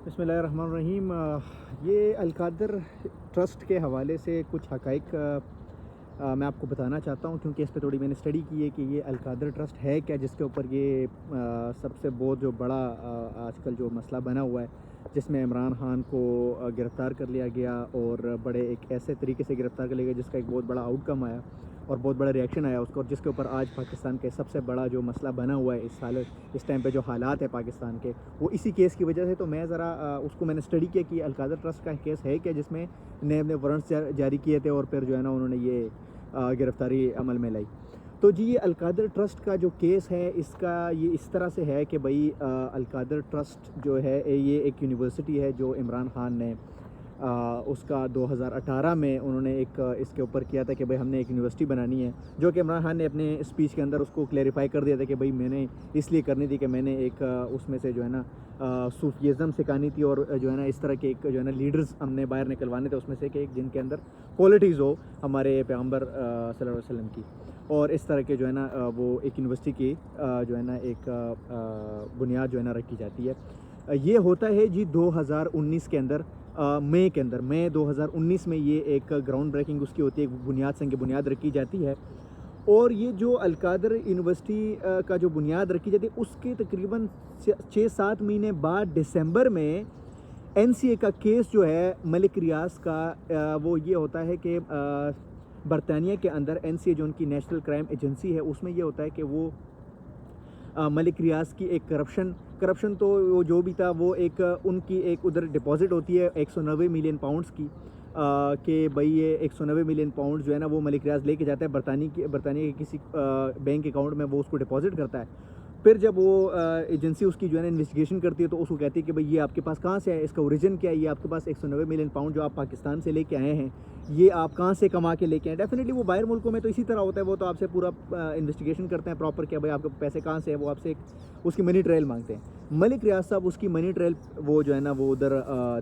بسم اللہ الرحمن الرحیم۔ یہ القادر ٹرسٹ کے حوالے سے کچھ حقائق میں آپ کو بتانا چاہتا ہوں، کیونکہ اس پہ تھوڑی میں نے اسٹڈی کی ہے کہ یہ القادر ٹرسٹ ہے کیا، جس کے اوپر یہ سب سے بہت جو بڑا آج کل جو مسئلہ بنا ہوا ہے، جس میں عمران خان کو گرفتار کر لیا گیا اور بڑے ایک ایسے طریقے سے گرفتار کر لیا گیا جس کا ایک بہت بڑا آؤٹ کم آیا اور بہت بڑا ریئیکشن آیا اس کو، اور جس کے اوپر آج پاکستان کے سب سے بڑا جو مسئلہ بنا ہوا ہے اس ٹائم پہ جو حالات ہے پاکستان کے، وہ اسی کیس کی وجہ سے۔ تو میں ذرا اس کو میں نے اسٹڈی کیا کہ القادر ٹرسٹ کا کیس ہے کیا، جس میں نیب نے وارنٹس جاری کیے تھے اور پھر جو ہے نا انہوں نے یہ گرفتاری عمل میں لائی۔ تو جی یہ القادر ٹرسٹ کا جو کیس ہے، اس کا یہ اس طرح سے ہے کہ بھائی القادر ٹرسٹ جو ہے یہ ایک یونیورسٹی ہے جو عمران خان نے اس کا 2018 میں انہوں نے ایک اس کے اوپر کیا تھا کہ بھائی ہم نے ایک یونیورسٹی بنانی ہے، جو کہ عمران خان نے اپنے اسپیچ کے اندر اس کو کلیریفائی کر دیا تھا کہ بھائی میں نے اس لیے کرنی تھی کہ میں نے ایک اس میں سے جو ہے نا صوفیزم سکھانی تھی، اور جو ہے نا اس طرح کے ایک جو ہے نا لیڈرز ہم نے باہر نکلوانے تھے اس میں سے کہ ایک جن کے اندر کوالٹیز ہو ہمارے پیغمبر صلی اللہ علیہ وسلم کی، اور اس طرح کے جو ہے نا وہ ایک یونیورسٹی کی جو ہے نا ایک بنیاد جو ہے نا رکھی جاتی ہے۔ یہ ہوتا ہے جی 2019 کے اندر، مئی 2019 میں یہ ایک گراؤنڈ بریکنگ اس کی ہوتی ہے، ایک بنیاد سنگ بنیاد رکھی جاتی ہے، اور یہ جو القادر یونیورسٹی کا جو بنیاد رکھی جاتی ہے اس کے تقریباً 6-7 مہینے بعد دسمبر میں NCA کا کیس جو ہے ملک ریاض کا، وہ یہ ہوتا ہے کہ برطانیہ کے اندر NCA جو ان کی نیشنل کرائم ایجنسی ہے، اس میں یہ ہوتا ہے کہ وہ ملک ریاض کی ایک کرپشن تو وہ جو بھی تھا وہ ایک ان کی ایک ادھر ڈپازٹ ہوتی ہے 190 ملین پاؤنڈز کی، کہ بھئی یہ 190 ملین پاؤنڈ جو ہے نا وہ ملک ریاض لے کے جاتا ہے برطانیہ کے کسی بینک اکاؤنٹ میں، وہ اس کو ڈپازٹ کرتا ہے۔ پھر جب وہ ایجنسی اس کی جو ہے نا انویسٹیگیشن کرتی ہے تو اس کو کہتی ہے کہ بھئی یہ آپ کے پاس کہاں سے ہے، اس کا اوریجن کیا ہے، یہ آپ کے پاس 190 ملین پاؤنڈ جو آپ پاکستان سے لے کے آئے ہیں یہ آپ کہاں سے کما کے لے کے آئے۔ ڈیفینیٹلی وہ باہر ملکوں میں تو اسی طرح ہوتا ہے، وہ تو آپ سے پورا انویسٹیگیشن کرتے ہیں پراپر کہ بھئی آپ کے پیسے کہاں سے ہیں، وہ آپ سے اس کی منی ٹریل مانگتے ہیں۔ ملک ریاض صاحب اس کی منی ٹریل وہ جو ہے نا وہ ادھر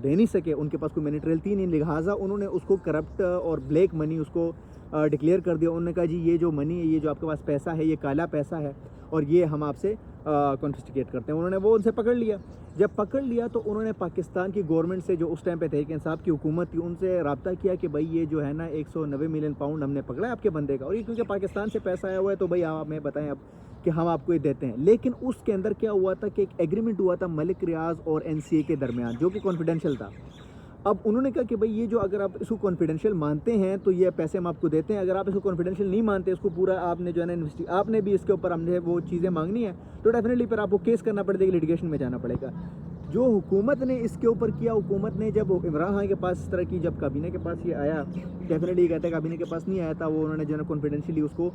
دے نہیں سکے، ان کے پاس کوئی منی ٹریل تھی نہیں، لہٰذا انہوں نے اس کو کرپٹ اور بلیک منی اس کو ڈکلیئر کر دیا۔ انہوں نے کہا جی یہ جو منی ہے، یہ جو آپ کے پاس پیسہ ہے، یہ کالا پیسہ ہے اور یہ ہم آپ سے کانفسکیٹ کرتے ہیں۔ انہوں نے وہ ان سے پکڑ لیا۔ جب پکڑ لیا تو انہوں نے پاکستان کی گورنمنٹ سے، جو اس ٹائم پہ تحریک انصاف کی حکومت تھی، ان سے رابطہ کیا کہ بھائی یہ جو ہے نا 190 ملین پاؤنڈ ہم نے پکڑا ہے آپ کے بندے کا، اور یہ کیونکہ پاکستان سے پیسہ آیا ہوا ہے تو بھائی آپ ہمیں بتائیں اب کہ ہم آپ کو یہ دیتے ہیں۔ لیکن اس کے اندر کیا ہوا تھا کہ ایک ایگریمنٹ ہوا تھا ملک ریاض اور NCA کے درمیان، جو کہ کانفیڈینشیل تھا۔ اب انہوں نے کہا کہ بھئی یہ جو اگر آپ اس کو کانفیڈینشیل مانتے ہیں تو یہ پیسے ہم آپ کو دیتے ہیں، اگر آپ اس کو کانفیڈینشیل نہیں مانتے، اس کو پورا آپ نے جو ہے نا آپ نے بھی اس کے اوپر ہم نے وہ چیزیں مانگنی ہے تو ڈیفینیٹلی پھر آپ کو کیس کرنا پڑے گا، لیٹیگیشن میں جانا پڑے گا۔ جو حکومت نے اس کے اوپر کیا، حکومت نے جب عمران خان کے پاس اس طرح کی، جب کابینہ کے پاس یہ آیا، ڈیفینیٹلی یہ کہتا ہے کابینہ کے پاس نہیں آیا تھا، وہ انہوں نے جو ہے نا کانفیڈینشیلی اس کو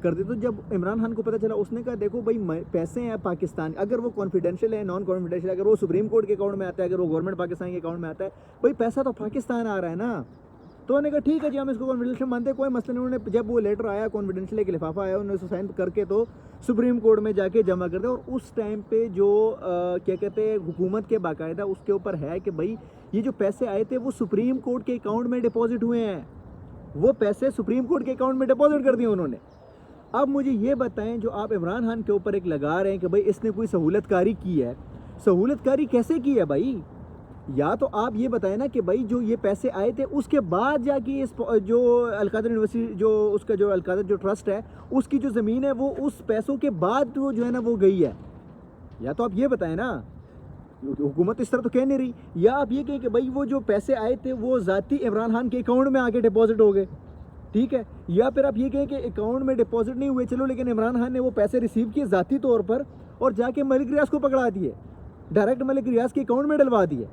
کر دیا۔ تو جب عمران خان کو پتہ چلا، اس نے کہا دیکھو بھائی پیسے ہیں پاکستان، اگر وہ کانفیڈینشیل ہے، نان کانفیڈینشیل، اگر وہ سپریم کورٹ کے اکاؤنٹ میں آتا ہے، اگر وہ گورنمنٹ پاکستان کے اکاؤنٹ میں آتا ہے، بھائی پیسہ تو پاکستان آ رہا ہے نا۔ تو انہوں نے کہا ٹھیک ہے جی ہم اس کو کانفیڈینشیل مانتے ہیں، کوئی مسئلہ نہیں۔ انہوں نے جب وہ لیٹر آیا کانفیڈینشیل ایک لفافہ آیا، انہوں نے اسے سائن کر کے تو سپریم کورٹ میں جا کے جمع کر دیا، اور اس ٹائم پہ جو کیا کہتے ہیں حکومت کے باقاعدہ اس کے اوپر ہے کہ بھائی یہ جو پیسے آئے تھے وہ سپریم کورٹ کے اکاؤنٹ میں ڈپازٹ ہوئے ہیں، وہ پیسے سپریم کورٹ کے اکاؤنٹ میں ڈپازٹ کر دیے انہوں نے۔ اب مجھے یہ بتائیں، جو آپ عمران خان کے اوپر ایک لگا رہے ہیں کہ بھائی اس نے کوئی سہولت کاری کی ہے، سہولت کاری کیسے کی ہے بھائی؟ یا تو آپ یہ بتائیں نا کہ بھائی جو یہ پیسے آئے تھے اس کے بعد جا کے جو القادر یونیورسٹی جو اس کا جو القادر جو ٹرسٹ ہے اس کی جو زمین ہے وہ اس پیسوں کے بعد وہ جو ہے نا وہ گئی ہے، یا تو آپ یہ بتائیں نا۔ حکومت اس طرح تو کہہ نہیں رہی، یا آپ یہ کہیں کہ بھائی وہ جو پیسے آئے تھے وہ ذاتی عمران خان کے اکاؤنٹ میں آ کے ڈپازٹ ہو گئے، ٹھیک ہے، یا پھر آپ یہ کہیں کہ اکاؤنٹ میں ڈپازٹ نہیں ہوئے چلو، لیکن عمران خان نے وہ پیسے ریسیو کیے ذاتی طور پر اور جا کے ملک ریاض کو پکڑا دیے، ڈائریکٹ ملک ریاض کے اکاؤنٹ میں ڈلوا دیے۔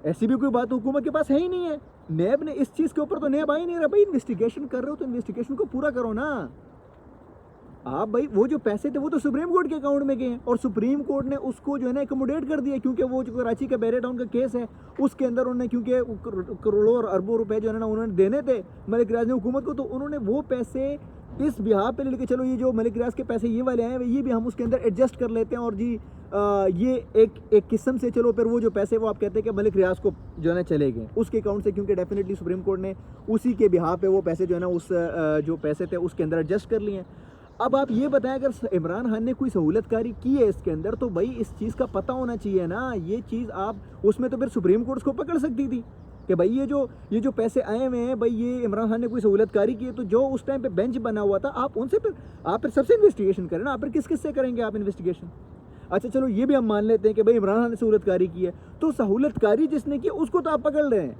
ایسی بھی کوئی بات حکومت کے پاس ہے ہی نہیں ہے۔ نیب نے اس چیز کے اوپر تو نیب آ ہی نہیں رہا، بھائی انویسٹیگیشن کر رہے ہو تو انویسٹیگیشن کو پورا کرو نا آپ۔ بھائی وہ جو پیسے تھے وہ تو سپریم کورٹ کے اکاؤنٹ میں گئے ہیں، اور سپریم کورٹ نے اس کو جو ہے نا ایکوموڈیٹ کر دیا، کیونکہ وہ جو کراچی کا بیرے ٹاؤن کا کیس ہے اس کے اندر انہوں نے کیونکہ کروڑوں اور اربوں روپے جو ہے نا انہوں نے دینے تھے ملک ریاض نے حکومت کو، تو انہوں نے وہ پیسے اس بہا پہ لے کے چلو یہ جو ملک ریاض کے پیسے یہ والے ہیں یہ بھی ہم اس کے اندر ایڈجسٹ کر لیتے ہیں، اور جی یہ ایک قسم سے چلو پھر وہ جو پیسے وہ آپ کہتے ہیں کہ ملک ریاض کو جو ہے نا چلے گئے اس کے اکاؤنٹ سے، کیونکہ ڈیفینیٹلی سپریم کورٹ نے اسی کے بہا پہ وہ پیسے جو ہے نا اس جو پیسے تھے اس کے اندر ایڈجسٹ کر لیے ہیں۔ اب آپ یہ بتائیں اگر عمران خان نے کوئی سہولت کاری کی ہے اس کے اندر تو بھائی اس چیز کا پتہ ہونا چاہیے نا. یہ چیز آپ اس میں تو پھر سپریم کورٹ اس کو پکڑ سکتی تھی کہ بھائی یہ جو پیسے آئے ہوئے ہیں بھائی یہ عمران خان نے کوئی سہولت کاری کی ہے, تو جو اس ٹائم پہ بینچ بنا ہوا تھا آپ ان سے پھر سب سے انویسٹیگیشن کریں نا. آپ پھر کس سے کریں گے آپ انویسٹیگیشن؟ اچھا چلو یہ بھی ہم مان لیتے ہیں کہ بھائی عمران خان نے سہولت کاری کی ہے, تو سہولت کاری جس نے کی اس کو تو آپ پکڑ رہے ہیں,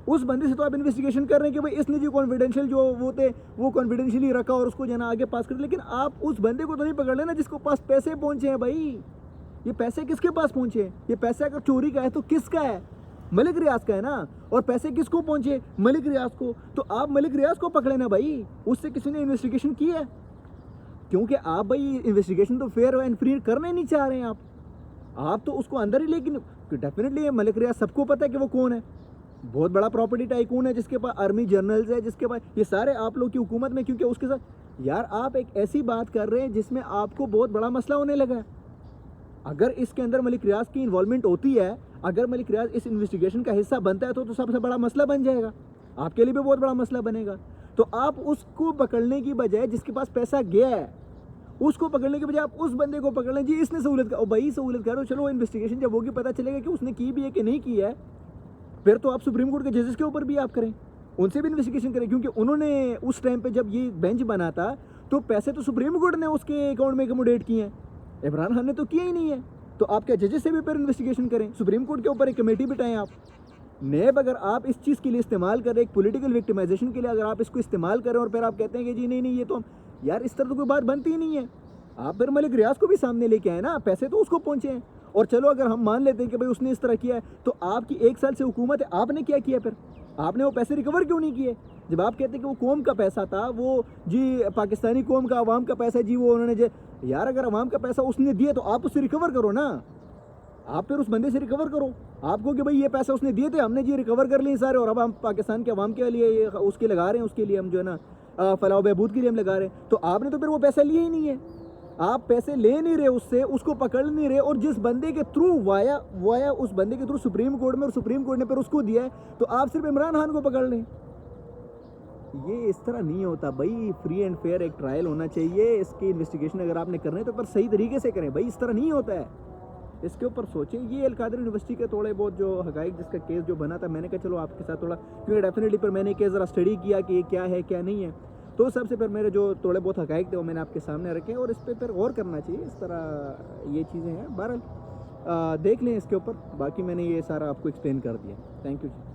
اس بندے سے تو آپ انویسٹیگیشن کر رہے ہیں کہ بھائی اس نے جو کانفیڈینشیل جو وہ تھے وہ کانفیڈینشیلی رکھا اور اس کو جو ہے نا آگے پاس کر, لیکن آپ اس بندے کو تو نہیں پکڑ لیں نا جس کو پاس پیسے پہنچے ہیں. بھائی یہ پیسے کس کے پاس پہنچے ہیں؟ یہ پیسہ اگر چوری کا ہے تو کس کا ہے؟ ملک ریاض کا ہے نا. اور پیسے کس کو پہنچے؟ ملک ریاض کو. تو آپ ملک ریاض کو پکڑے نا بھائی, اس سے کسی نے انویسٹیگیشن کی ہے؟ کیونکہ آپ بھائی انویسٹیگیشن تو فیئر اینڈ فری کرنے نہیں چاہ رہے ہیں آپ تو اس کو اندر ہی, لیکن ڈیفینیٹلی ملک ریاض سب کو پتہ ہے کہ وہ کون ہے, بہت بڑا پراپرٹی ٹائکون ہے جس کے پاس آرمی جنرلز ہے, جس کے پاس یہ سارے آپ لوگ کی حکومت میں, کیونکہ اس کے ساتھ یار آپ ایک ایسی بات کر رہے ہیں جس میں آپ کو بہت بڑا مسئلہ ہونے لگا ہے. اگر اس کے اندر ملک ریاض کی انوالومنٹ ہوتی ہے, اگر ملک ریاض اس انویسٹیگیشن کا حصہ بنتا ہے تو سب سے بڑا مسئلہ بن جائے گا, آپ کے لیے بھی بہت بڑا مسئلہ بنے گا. تو آپ اس کو پکڑنے کی بجائے جس کے پاس پیسہ گیا ہے اس کو پکڑنے کی بجائے آپ اس بندے کو پکڑ لیں جی اس نے سہولت کا, بھائی سہولت کرو, چلو انویسٹیگیشن جب ہوگی پتہ چلے گا کہ اس نے کی بھی ہے کہ نہیں کی ہے, پھر تو آپ سپریم کورٹ کے ججز کے اوپر بھی آپ کریں, ان سے بھی انویسٹیگیشن کریں, کیونکہ انہوں نے اس ٹائم پہ جب یہ بینچ بنا تھا تو پیسے تو سپریم کورٹ نے اس کے اکاؤنٹ میں اکوموڈیٹ کیے ہیں, عمران خان نے تو کیا ہی نہیں ہے. تو آپ کیا ججز سے بھی پھر انویسٹیگیشن کریں, سپریم کورٹ کے اوپر ایک کمیٹی بٹھائیں آپ. نیب اگر آپ اس چیز کے لیے استعمال کریں, ایک پولیٹیکل وکٹمائزیشن کے لیے اگر آپ اس کو استعمال کریں اور پھر آپ کہتے ہیں کہ جی نہیں یہ تو یار اس طرح تو کوئی بات بنتی ہی نہیں ہے. آپ پھر ملک ریاض کو بھی سامنے لے کے آئے نا, پیسے تو اس کو پہنچے ہیں. اور چلو اگر ہم مان لیتے ہیں کہ بھائی اس نے اس طرح کیا ہے, تو آپ کی 1 سال سے حکومت ہے, آپ نے کیا کیا؟ پھر آپ نے وہ پیسے ریکور کیوں نہیں کیے؟ جب آپ کہتے ہیں کہ وہ قوم کا پیسہ تھا, وہ جی پاکستانی قوم کا عوام کا پیسہ, جی وہ انہوں نے یار اگر عوام کا پیسہ اس نے دیا تو آپ اس سے ریکور کرو نا, آپ پھر اس بندے سے ریکور کرو. آپ کو کہ بھائی یہ پیسہ اس نے دیے تھے, ہم نے جی ریکور کر لیے سارے, اور اب ہم پاکستان کے عوام کے لیے یہ اس کے لگا رہے ہیں, اس کے لیے ہم جو ہے نا فلاح و بہبود کے لیے ہم لگا رہے ہیں. تو آپ نے تو پھر وہ پیسہ لیے ہی نہیں ہے, آپ پیسے لے نہیں رہے اس سے, اس کو پکڑ نہیں رہے, اور جس بندے کے تھرو وایا اس بندے کے تھرو سپریم کورٹ میں, اور سپریم کورٹ نے پھر اس کو دیا ہے, تو آپ صرف عمران خان کو پکڑ لیں. یہ اس طرح نہیں ہوتا بھائی. فری اینڈ فیئر ایک ٹرائل ہونا چاہیے, اس کی انویسٹیگیشن اگر آپ نے کرنا ہے تو پر صحیح طریقے سے کریں بھائی, اس طرح نہیں ہوتا ہے. اس کے اوپر سوچیں. یہ القادر یونیورسٹی کے تھوڑے بہت جو حقائق جس کا کیس جو بنا تھا, میں نے کہا چلو آپ کے ساتھ تھوڑا, کیونکہ ڈیفینیٹلی پھر میں نے کیس ذرا اسٹڈی کیا کہ یہ کیا ہے کیا نہیں ہے, تو سب سے پھر میرے جو تھوڑے بہت حقائق تھے وہ میں نے آپ کے سامنے رکھے, اور اس پہ پھر غور کرنا چاہیے. اس طرح یہ چیزیں ہیں. بہرحال دیکھ لیں اس کے اوپر, باقی میں نے یہ سارا آپ کو ایکسپلین کر دیا. Thank you.